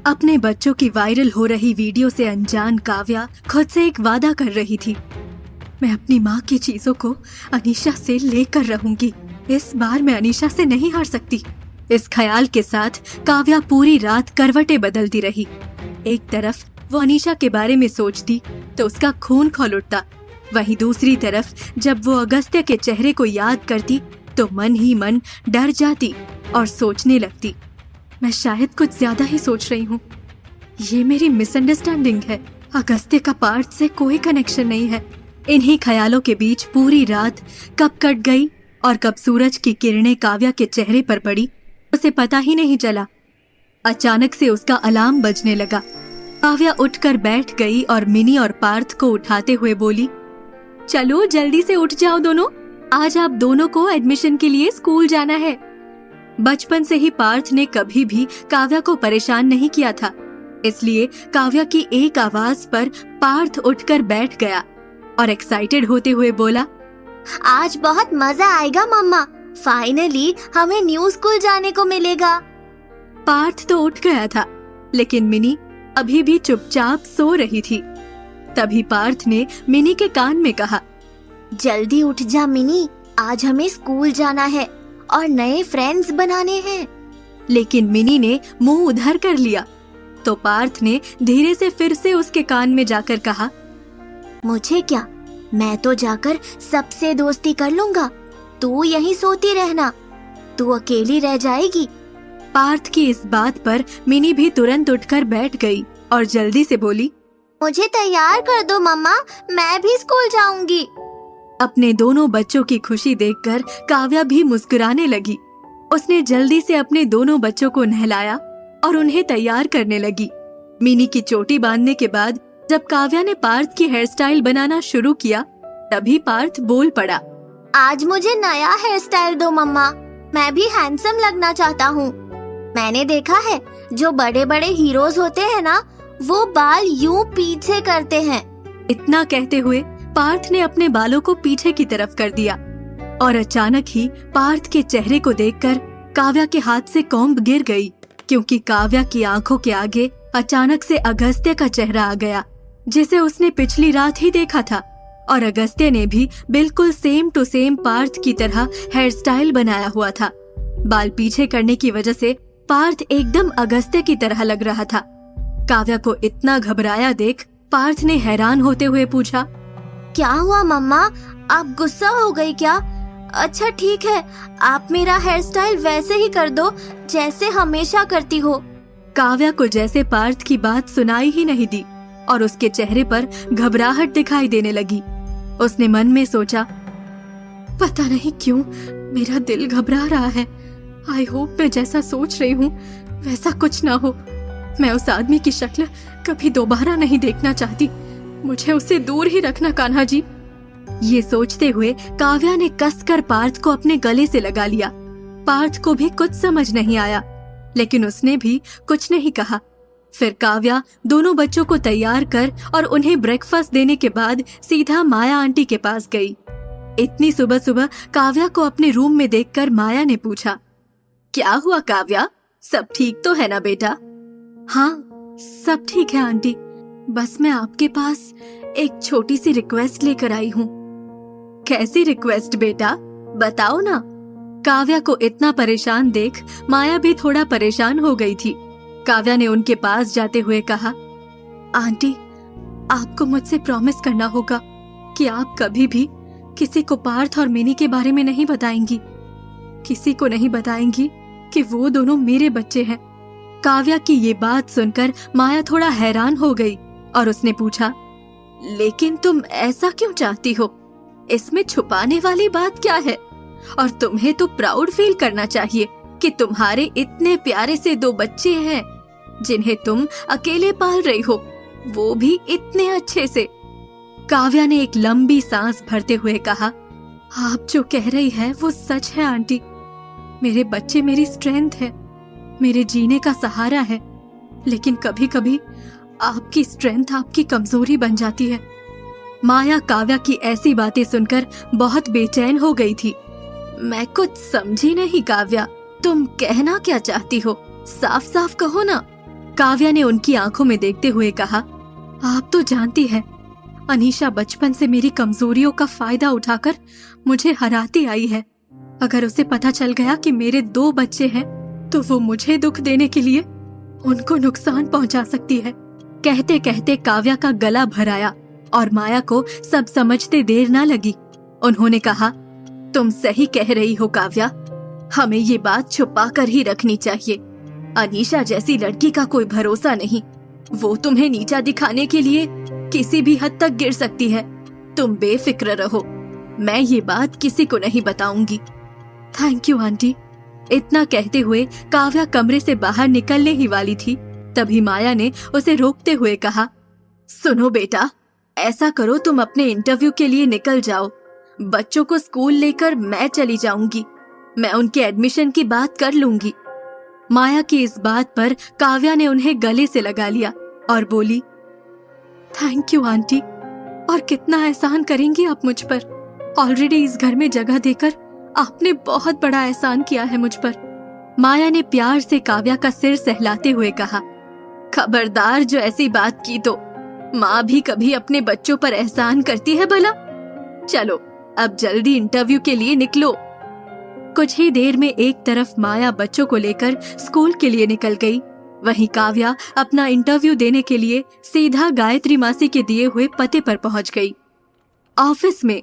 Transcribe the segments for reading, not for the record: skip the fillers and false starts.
अपने बच्चों की वायरल हो रही वीडियो से अनजान काव्या खुद से एक वादा कर रही थी। मैं अपनी माँ की चीजों को अनीशा से लेकर रहूंगी। इस बार मैं अनीशा से नहीं हार सकती। इस ख्याल के साथ काव्या पूरी रात करवटें बदलती रही। एक तरफ वो अनीशा के बारे में सोचती तो उसका खून खौल उठता, वहीं दूसरी तरफ जब वो अगस्त्य के चेहरे को याद करती तो मन ही मन डर जाती और सोचने लगती, मैं शायद कुछ ज्यादा ही सोच रही हूँ। ये मेरी मिसअंडरस्टैंडिंग है। अगस्त्य का पार्थ से कोई कनेक्शन नहीं है। इन्हीं ख्यालों के बीच पूरी रात कब कट गई और कब सूरज की किरणें काव्या के चेहरे पर पड़ी उसे पता ही नहीं चला। अचानक से उसका अलार्म बजने लगा। काव्या उठकर बैठ गई और मिनी और पार्थ को उठाते हुए बोली, चलो जल्दी से उठ जाओ दोनों, आज आप दोनों को एडमिशन के लिए स्कूल जाना है। बचपन से ही पार्थ ने कभी भी काव्या को परेशान नहीं किया था, इसलिए काव्या की एक आवाज पर पार्थ उठकर बैठ गया और एक्साइटेड होते हुए बोला, आज बहुत मजा आएगा मम्मा, फाइनली हमें न्यू स्कूल जाने को मिलेगा। पार्थ तो उठ गया था, लेकिन मिनी अभी भी चुपचाप सो रही थी। तभी पार्थ ने मिनी के कान में कहा, जल्दी उठ जा मिनी, आज हमें स्कूल जाना है और नए फ्रेंड्स बनाने हैं। लेकिन मिनी ने मुंह उधर कर लिया तो पार्थ ने धीरे से फिर से उसके कान में जाकर कहा, मुझे क्या, मैं तो जाकर सबसे दोस्ती कर लूंगा, तू यहीं सोती रहना, तू अकेली रह जाएगी। पार्थ की इस बात पर मिनी भी तुरंत उठकर बैठ गई और जल्दी से बोली, मुझे तैयार कर दो मम्मा, मैं भी स्कूल जाऊंगी। अपने दोनों बच्चों की खुशी देखकर काव्या भी मुस्कुराने लगी। उसने जल्दी से अपने दोनों बच्चों को नहलाया और उन्हें तैयार करने लगी। मिनी की चोटी बांधने के बाद जब काव्या ने पार्थ की हेयर स्टाइल बनाना शुरू किया तभी पार्थ बोल पड़ा, आज मुझे नया हेयर स्टाइल दो मम्मा, मैं भी हैंडसम लगना चाहता हूँ। मैंने देखा है जो बड़े बड़े हीरोज होते हैं ना, वो बाल यूं पीछे करते हैं। इतना कहते हुए पार्थ ने अपने बालों को पीछे की तरफ कर दिया और अचानक ही पार्थ के चेहरे को देखकर काव्या के हाथ से कॉम्ब गिर गई, क्योंकि काव्या की आंखों के आगे अचानक से अगस्त्य का चेहरा आ गया, जिसे उसने पिछली रात ही देखा था। और अगस्त्य ने भी बिल्कुल सेम टू सेम पार्थ की तरह हेयर स्टाइल बनाया हुआ था। बाल पीछे करने की वजह से पार्थ एकदम अगस्त्य की तरह लग रहा था। काव्या को इतना घबराया देख पार्थ ने हैरान होते हुए पूछा, क्या हुआ मम्मा, आप गुस्सा हो गई क्या? अच्छा ठीक है, आप मेरा हेयर स्टाइल वैसे ही कर दो जैसे हमेशा करती हो। काव्या को जैसे पार्थ की बात सुनाई ही नहीं दी और उसके चेहरे पर घबराहट दिखाई देने लगी। उसने मन में सोचा, पता नहीं क्यों मेरा दिल घबरा रहा है। आई होप मैं जैसा सोच रही हूँ वैसा कुछ ना हो। मैं उस आदमी की शक्ल कभी दोबारा नहीं देखना चाहती। मुझे उसे दूर ही रखना कान्हा जी। ये सोचते हुए काव्या ने कसकर पार्थ को अपने गले से लगा लिया। पार्थ को भी कुछ समझ नहीं आया, लेकिन उसने भी कुछ नहीं कहा। फिर काव्या दोनों बच्चों को तैयार कर और उन्हें ब्रेकफास्ट देने के बाद सीधा माया आंटी के पास गई। इतनी सुबह सुबह काव्या को अपने रूम में देखकर माया ने पूछा, क्या हुआ काव्या, सब ठीक तो है ना बेटा? हाँ सब ठीक है आंटी, बस मैं आपके पास एक छोटी सी रिक्वेस्ट लेकर आई हूँ। कैसी रिक्वेस्ट बेटा, बताओ ना। काव्या को इतना परेशान देख माया भी थोड़ा परेशान हो गई थी। काव्या ने उनके पास जाते हुए कहा, आंटी आपको मुझसे प्रॉमिस करना होगा कि आप कभी भी किसी को पार्थ और मिनी के बारे में नहीं बताएंगी। किसी को नहीं बताएंगी कि वो दोनों मेरे बच्चे हैं। काव्या की ये बात सुनकर माया थोड़ा हैरान हो गई और उसने पूछा, लेकिन तुम ऐसा क्यों चाहती हो? इसमें छुपाने वाली बात क्या है? और तुम्हें तो प्राउड फील करना चाहिए कि तुम्हारे इतने प्यारे से दो बच्चे हैं जिन्हें तुम अकेले पाल रही हो, वो भी इतने अच्छे से। काव्या ने एक लंबी सांस भरते हुए कहा, आप जो कह रही हैं वो सच है आंटी। मेरे बच्चे मेरी स्ट्रेंथ है, मेरे जीने का सहारा है, लेकिन कभी कभी आपकी स्ट्रेंथ आपकी कमजोरी बन जाती है। माया काव्या की ऐसी बातें सुनकर बहुत बेचैन हो गई थी। मैं कुछ समझी नहीं काव्या, तुम कहना क्या चाहती हो? साफ साफ कहो ना। काव्या ने उनकी आंखों में देखते हुए कहा, आप तो जानती हैं, अनीशा बचपन से मेरी कमजोरियों का फायदा उठाकर मुझे हराती आई है। अगर उसे पता चल गया कि मेरे 2 बच्चे हैं तो वो मुझे दुख देने के लिए उनको नुकसान पहुंचा सकती है। कहते कहते काव्या का गला भर आया और माया को सब समझते देर ना लगी। उन्होंने कहा, तुम सही कह रही हो काव्या, हमें ये बात छुपा कर ही रखनी चाहिए। अनीशा जैसी लड़की का कोई भरोसा नहीं, वो तुम्हें नीचा दिखाने के लिए किसी भी हद तक गिर सकती है। तुम बेफिक्र रहो, मैं ये बात किसी को नहीं बताऊंगी। Thank you aunty. इतना कहते हुए काव्या कमरे से बाहर निकलने ही वाली थी, तभी माया ने उसे रोकते हुए कहा, सुनो बेटा, ऐसा करो तुम अपने इंटरव्यू के लिए निकल जाओ। बच्चों को स्कूल लेकर मैं चली जाऊंगी, मैं उनके एडमिशन की बात कर लूंगी। माया की इस बात पर काव्या ने उन्हें गले से लगा लिया और बोली, थैंक यू आंटी, और कितना एहसान करेंगी आप मुझ पर। ऑलरेडी इस घर में जगह देकर आपने बहुत बड़ा एहसान किया है मुझ पर। माया ने प्यार से काव्या का सिर सहलाते हुए कहा, खबरदार जो ऐसी बात की तो, माँ भी कभी अपने बच्चों पर एहसान करती है भला। चलो अब जल्दी इंटरव्यू के लिए निकलो। कुछ ही देर में एक तरफ माया बच्चों को लेकर स्कूल के लिए निकल गई, वहीं काव्या अपना इंटरव्यू देने के लिए सीधा गायत्री मासी के दिए हुए पते पर पहुंच गई। ऑफिस में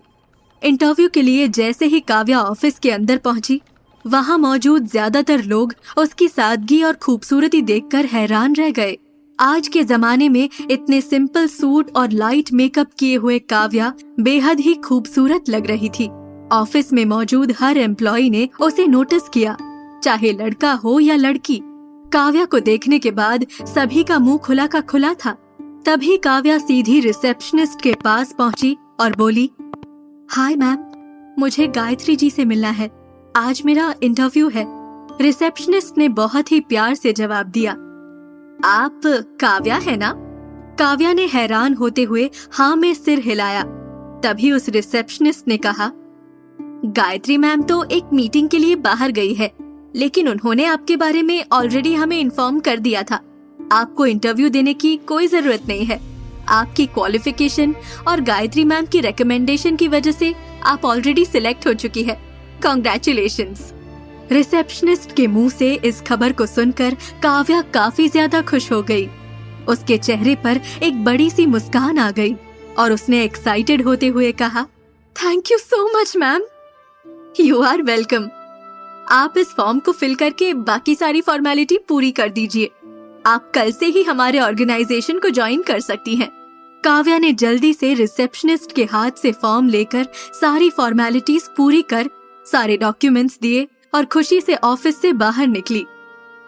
इंटरव्यू के लिए जैसे ही काव्या ऑफिस के अंदर पहुंची, वहां मौजूद ज्यादातर लोग उसकी सादगी और खूबसूरती देखकर हैरान रह गए। आज के जमाने में इतने सिंपल सूट और लाइट मेकअप किए हुए काव्या बेहद ही खूबसूरत लग रही थी। ऑफिस में मौजूद हर एम्प्लॉई ने उसे नोटिस किया, चाहे लड़का हो या लड़की। काव्या को देखने के बाद सभी का मुंह खुला का खुला था। तभी काव्या सीधी रिसेप्शनिस्ट के पास पहुंची और बोली, हाय मैम, मुझे गायत्री जी से मिलना है, आज मेरा इंटरव्यू है। रिसेप्शनिस्ट ने बहुत ही प्यार से जवाब दिया, आप काव्या है ना? काव्या ने हैरान होते हुए हाँ में सिर हिलाया। तभी उस रिसेप्शनिस्ट ने कहा, गायत्री मैम तो एक मीटिंग के लिए बाहर गई है, लेकिन उन्होंने आपके बारे में ऑलरेडी हमें इन्फॉर्म कर दिया था। आपको इंटरव्यू देने की कोई जरूरत नहीं है। आपकी क्वालिफिकेशन और गायत्री मैम की रिकमेंडेशन की वजह से आप ऑलरेडी सिलेक्ट हो चुकी है। कांग्रेचुलेशंस। रिसेप्शनिस्ट के मुंह से इस खबर को सुनकर काव्या काफी ज्यादा खुश हो गई। उसके चेहरे पर एक बड़ी सी मुस्कान आ गई और उसने एक्साइटेड होते हुए कहा, thank you so much ma'am. You are welcome. आप इस फॉर्म को फिल करके बाकी सारी फॉर्मेलिटी पूरी कर दीजिए। आप कल से ही हमारे ऑर्गेनाइजेशन को ज्वाइन कर सकती हैं। काव्या ने जल्दी से रिसेप्शनिस्ट के हाथ से फॉर्म लेकर सारी फॉर्मेलिटीज पूरी कर सारे डॉक्यूमेंट्स दिए और खुशी से ऑफिस से बाहर निकली।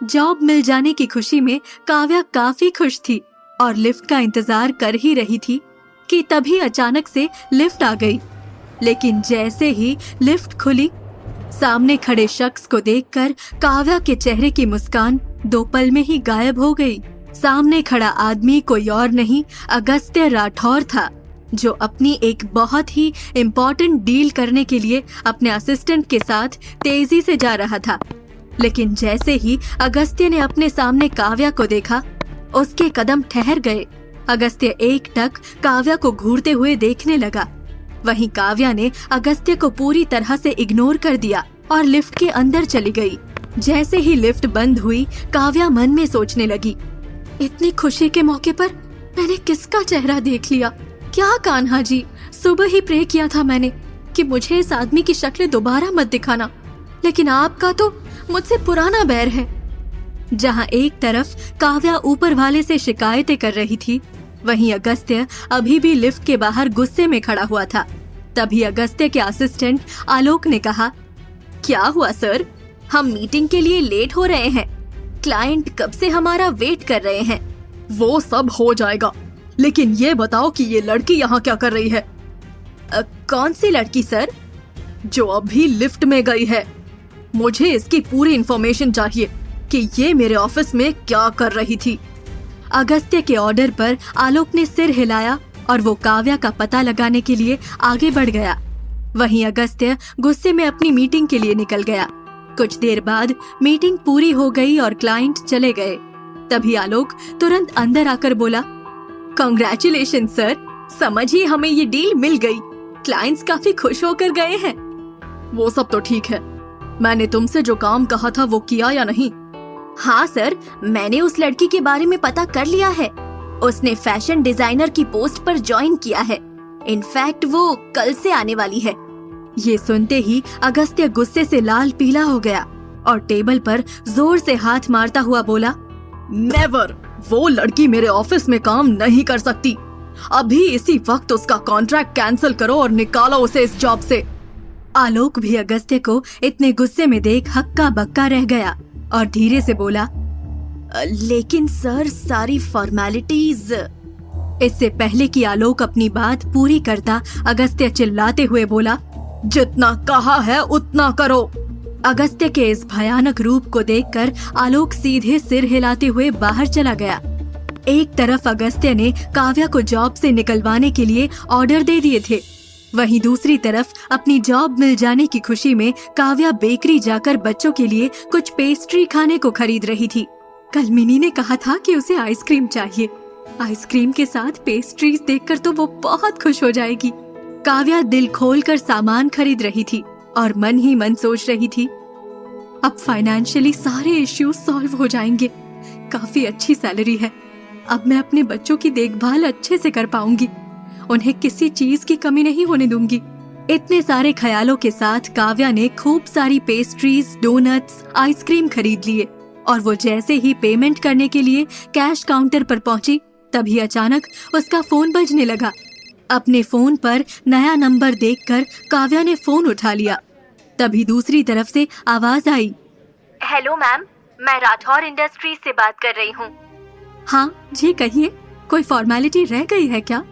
जॉब मिल जाने की खुशी में काव्या काफी खुश थी और लिफ्ट का इंतजार कर ही रही थी कि तभी अचानक से लिफ्ट आ गई। लेकिन जैसे ही लिफ्ट खुली, सामने खड़े शख्स को देखकर काव्या के चेहरे की मुस्कान 2 पल में ही गायब हो गई। सामने खड़ा आदमी कोई और नहीं, अगस्त्य राठौर था, जो अपनी एक बहुत ही इम्पोर्टेंट डील करने के लिए अपने असिस्टेंट के साथ तेजी से जा रहा था। लेकिन जैसे ही अगस्त्य ने अपने सामने काव्या को देखा, उसके कदम ठहर गए। अगस्त्य एकटक काव्या को घूरते हुए देखने लगा। वहीं काव्या ने अगस्त्य को पूरी तरह से इग्नोर कर दिया और लिफ्ट के अंदर चली गई। जैसे ही लिफ्ट बंद हुई, काव्या मन में सोचने लगी, इतनी खुशी के मौके पर मैंने किसका चेहरा देख लिया? क्या कान्हा जी, सुबह ही प्रे किया था मैंने कि मुझे इस आदमी की शक्ल दोबारा मत दिखाना, लेकिन आपका तो मुझसे पुराना बैर है। जहां एक तरफ काव्या ऊपर वाले से शिकायतें कर रही थी, वहीं अगस्त्य अभी भी लिफ्ट के बाहर गुस्से में खड़ा हुआ था। तभी अगस्त्य के असिस्टेंट आलोक ने कहा, क्या हुआ सर, हम मीटिंग के लिए लेट हो रहे हैं, क्लाइंट कब से हमारा वेट कर रहे हैं। वो सब हो जाएगा, लेकिन ये बताओ कि ये लड़की यहाँ क्या कर रही है? कौन सी लड़की सर? जो अभी लिफ्ट में गई है। मुझे इसकी पूरी इंफॉर्मेशन चाहिए कि ये मेरे ऑफिस में क्या कर रही थी। अगस्त्य के ऑर्डर पर आलोक ने सिर हिलाया और वो काव्या का पता लगाने के लिए आगे बढ़ गया। वहीं अगस्त्य गुस्से में अपनी मीटिंग के लिए निकल गया। कुछ देर बाद मीटिंग पूरी हो गई और क्लाइंट चले गए। तभी आलोक तुरंत अंदर आकर बोला, कांग्रेचुलेशन सर, समझिए हमें ये डील मिल गई। क्लाइंट्स काफी खुश होकर गए हैं। वो सब तो ठीक है, मैंने तुमसे जो काम कहा था वो किया या नहीं? हाँ सर, मैंने उस लड़की के बारे में पता कर लिया है। उसने फैशन डिजाइनर की पोस्ट पर ज्वाइन किया है। इनफैक्ट वो कल से आने वाली है। ये सुनते ही अगस्त्य गुस्से से लाल पीला हो गया और टेबल पर जोर से हाथ मारता हुआ बोला, नेवर, वो लड़की मेरे ऑफिस में काम नहीं कर सकती। अभी इसी वक्त उसका कॉन्ट्रैक्ट कैंसिल करो और निकालो उसे इस जॉब से। आलोक भी अगस्त्य को इतने गुस्से में देख हक्का बक्का रह गया और धीरे से बोला, लेकिन सर सारी फॉर्मेलिटीज। इससे पहले कि आलोक अपनी बात पूरी करता, अगस्त्य चिल्लाते हुए बोला, जितना कहा है उतना करो। अगस्त्य के इस भयानक रूप को देखकर आलोक सीधे सिर हिलाते हुए बाहर चला गया। एक तरफ अगस्त्य ने काव्या को जॉब से निकलवाने के लिए ऑर्डर दे दिए थे, वहीं दूसरी तरफ अपनी जॉब मिल जाने की खुशी में काव्या बेकरी जाकर बच्चों के लिए कुछ पेस्ट्री खाने को खरीद रही थी। कल मिनी ने कहा था कि उसे आइसक्रीम चाहिए। आइसक्रीम के साथ पेस्ट्रीज देखकर तो वो बहुत खुश हो जाएगी। काव्या दिल खोलकर सामान खरीद रही थी और मन ही मन सोच रही थी, अब फाइनेंशियली सारे इश्यूज सॉल्व हो जाएंगे। काफी अच्छी सैलरी है। अब मैं अपने बच्चों की देखभाल अच्छे से कर पाऊंगी। उन्हें किसी चीज की कमी नहीं होने दूंगी। इतने सारे ख्यालों के साथ काव्या ने खूब सारी पेस्ट्रीज, डोनट्स, आइसक्रीम खरीद लिए और वो जैसे ही पेमेंट करने के लिए कैश काउंटर पर पहुंची, तभी अचानक उसका फोन बजने लगा। अपने फोन पर नया नंबर देखकर काव्या ने फोन उठा लिया। तभी दूसरी तरफ से आवाज आई, हेलो मैम, मैं राठौर इंडस्ट्रीज से बात कर रही हूँ। हाँ जी कहिए, कोई फॉर्मेलिटी रह गई है क्या?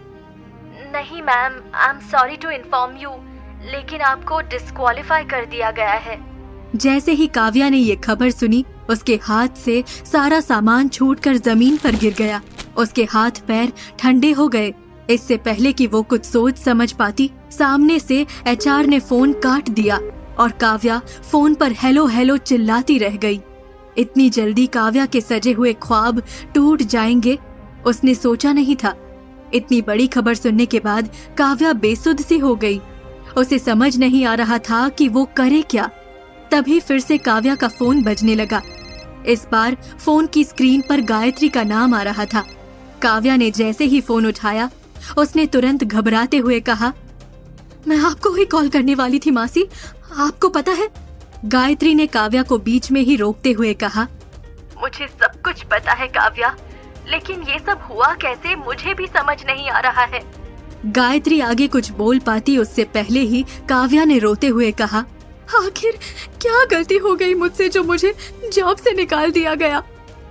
नहीं ma'am, I am sorry to inform you, लेकिन आपको डिस्क्वालीफाई कर दिया गया है। जैसे ही काव्या ने ये खबर सुनी, उसके हाथ से सारा सामान छूटकर जमीन पर गिर गया। उसके हाथ पैर ठंडे हो गए। इससे पहले कि वो कुछ सोच समझ पाती, सामने से एचआर ने फोन काट दिया और काव्या फोन पर हेलो हेलो चिल्लाती रह गई। इतनी जल्दी काव्या के सजे हुए ख्वाब टूट जाएंगे, उसने सोचा नहीं था। इतनी बड़ी खबर सुनने के बाद काव्या बेसुध सी हो गई। उसे समझ नहीं आ रहा था कि वो करे क्या। तभी फिर से काव्या का फोन बजने लगा। इस बार फोन की स्क्रीन पर गायत्री का नाम आ रहा था। काव्या ने जैसे ही फोन उठाया, उसने तुरंत घबराते हुए कहा, मैं आपको ही कॉल करने वाली थी मासी, आपको पता है? गायत्री ने काव्या को बीच में ही रोकते हुए कहा, मुझे सब कुछ पता है काव्या, लेकिन ये सब हुआ कैसे मुझे भी समझ नहीं आ रहा है। गायत्री आगे कुछ बोल पाती उससे पहले ही काव्या ने रोते हुए कहा, आखिर क्या गलती हो गई मुझसे जो मुझे जॉब से निकाल दिया गया।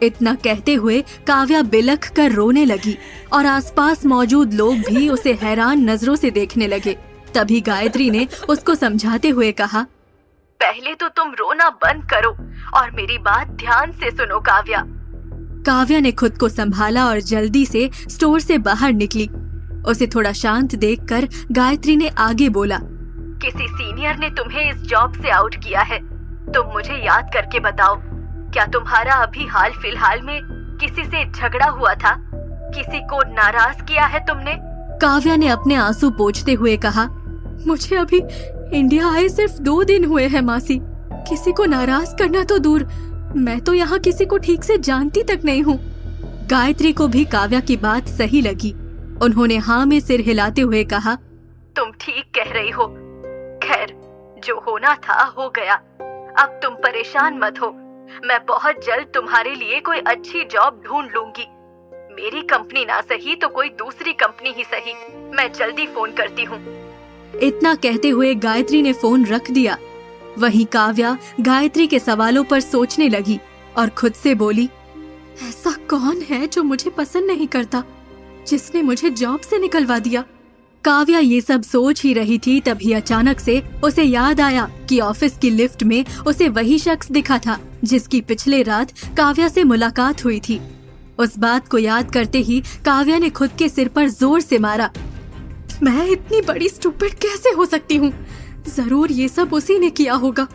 इतना कहते हुए काव्या बिलख कर रोने लगी और आसपास मौजूद लोग भी उसे हैरान नजरों से देखने लगे। तभी गायत्री ने उसको समझाते हुए कहा, पहले तो तुम रोना बंद करो और मेरी बात ध्यान से सुनो काव्या। काव्या ने खुद को संभाला और जल्दी से स्टोर से बाहर निकली। उसे थोड़ा शांत देखकर गायत्री ने आगे बोला, किसी सीनियर ने तुम्हें इस जॉब से आउट किया है। तुम मुझे याद करके बताओ, क्या तुम्हारा अभी हाल फिलहाल में किसी से झगड़ा हुआ था? किसी को नाराज किया है तुमने? काव्या ने अपने आंसू पोंछते हुए कहा, मुझे अभी इंडिया आए सिर्फ 2 दिन हुए हैं मासी। किसी को नाराज करना तो दूर, मैं तो यहाँ किसी को ठीक से जानती तक नहीं हूँ। गायत्री को भी काव्या की बात सही लगी। उन्होंने हाँ में सिर हिलाते हुए कहा, तुम ठीक कह रही हो। खैर, जो होना था हो गया। अब तुम परेशान मत हो। मैं बहुत जल्द तुम्हारे लिए कोई अच्छी जॉब ढूंढ लूंगी। मेरी कंपनी ना सही तो कोई दूसरी कंपनी ही सही। मैं जल्दी फोन करती हूँ। इतना कहते हुए गायत्री ने फोन रख दिया। वहीं काव्या गायत्री के सवालों पर सोचने लगी और खुद से बोली, ऐसा कौन है जो मुझे पसंद नहीं करता, जिसने मुझे जॉब से निकलवा दिया। काव्या ये सब सोच ही रही थी, तभी अचानक से उसे याद आया कि ऑफिस की लिफ्ट में उसे वही शख्स दिखा था जिसकी पिछले रात काव्या से मुलाकात हुई थी। उस बात को याद करते ही काव्या ने खुद के सिर पर जोर से मारा। मैं इतनी बड़ी स्टूपिड कैसे हो सकती हूँ? जरूर ये सब उसी ने किया होगा।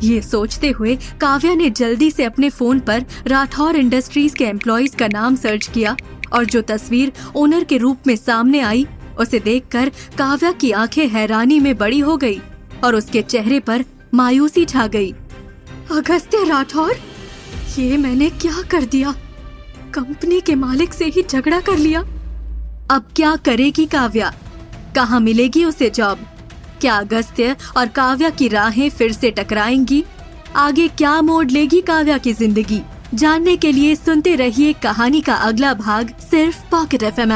ये सोचते हुए काव्या ने जल्दी से अपने फोन पर राठौर इंडस्ट्रीज के एम्प्लॉइज का नाम सर्च किया और जो तस्वीर ओनर के रूप में सामने आई उसे देखकर काव्या की आंखें हैरानी में बड़ी हो गई और उसके चेहरे पर मायूसी छा गई। अगस्त्य राठौर, ये मैंने क्या कर दिया? कंपनी के मालिक से ही झगड़ा कर लिया। अब क्या करेगी काव्या? कहाँ मिलेगी उसे जॉब? क्या अगस्त्य और काव्या की राहें फिर से टकराएंगी? आगे क्या मोड़ लेगी काव्या की जिंदगी? जानने के लिए सुनते रहिए कहानी का अगला भाग सिर्फ पॉकेट FM